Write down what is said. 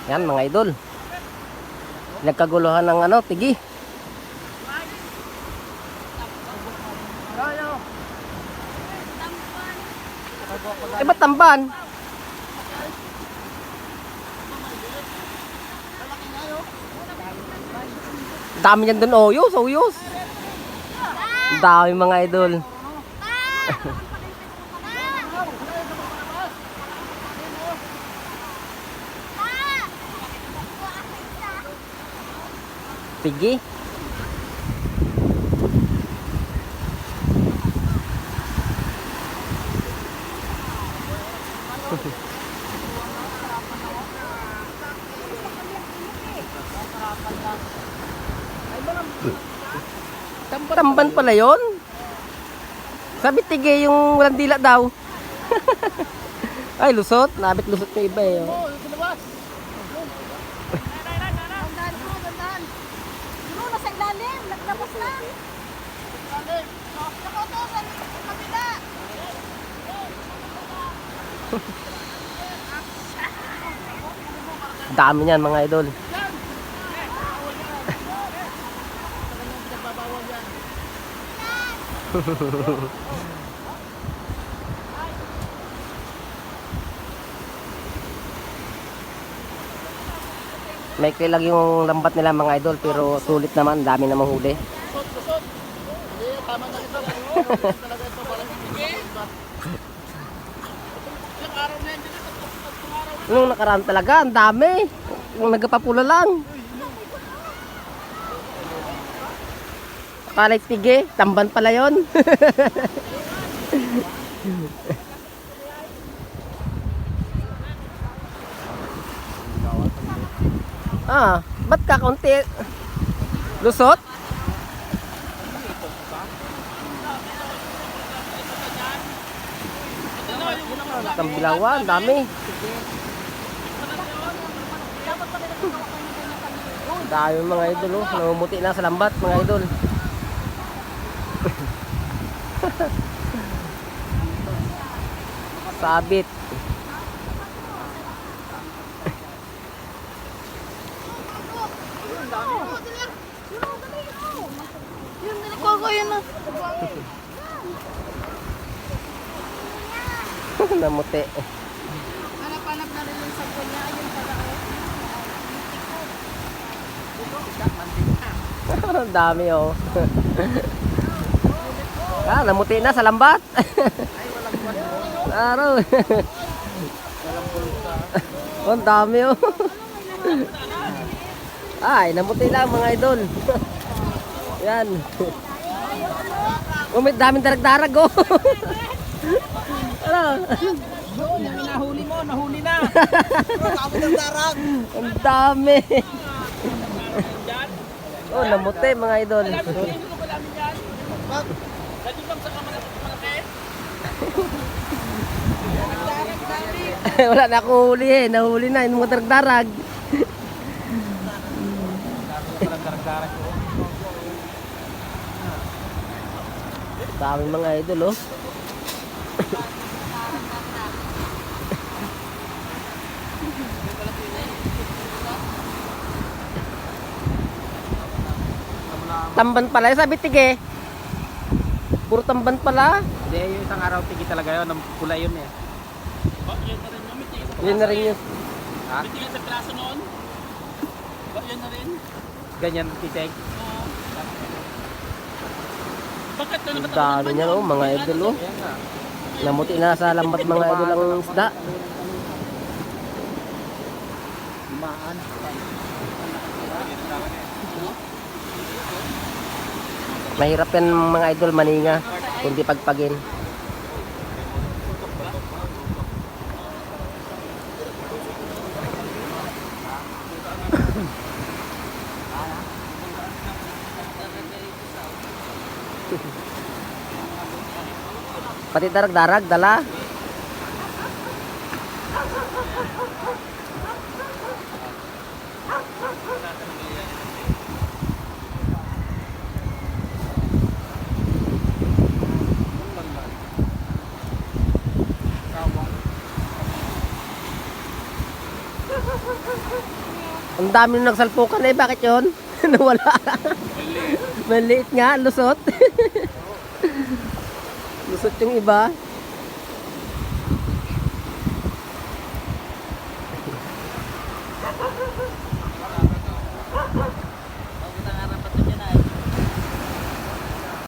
Yan mga idol. Nagkaguluhan ng ano, tigi. Eh, ba't tamban? Dami niyan dun, oyos, oyos. Dami mga idol. Tigi. Tamban pala yon. Sabi tige yung walang dila daw. Ay, lusot. Nabit lusot yung iba eh. Oh. Dandan po, dandan. Ano, nasa ilalim. Naglabas na. Nakoto sa kabila. Dami niyan mga idol. May lang yung lambat nila mga idol, pero sulit naman, dami namang huli. Nung nakaraan talaga, ang dami. Yung nagpapula lang. Akala tige, tamban pala yon. Ah, ba't ka kaunti? Lusot? Tambilawan, dami. Dami mga idol, oh. Namumuti na sa lambat mga idol. Sabit. Namuti. Hanap-hanap na rin yung sabon niya. Ayun pala, Ang dami oh. Ah, namuti na sa lambat. Araw. Ang dami oh. Ay, namuti lang mga idol. Yan. Oh, may daming darag-darag oh. Ano? Yung nahuli mo, nahuli na. Ang dami. Oh, namuti mga idol. Wala na akong huli eh. Nahuli na yung mga darag-darag. Dami mga idol oh. Tamban pala, sabi tige. Puro tamban pala. Hindi, yung isang araw tigi talaga yun. Ang pula yun eh. Yun na rin yun. Ha? Tingin sa plaso noon. Yan na rin. Ganyan titig. Bakit na Ang dami niya oh, mga idol oh. Ayan nga. Namuti na sa lambat mga idol ang isda. Maan. Mahirap yan mga idol maninga. Kundi pagpagin. Pati darag-darag, dala. Ang dami nung nagsalpukan eh. Bakit yun? Nawala. Maliit nga. Lusot. Lusot yung iba.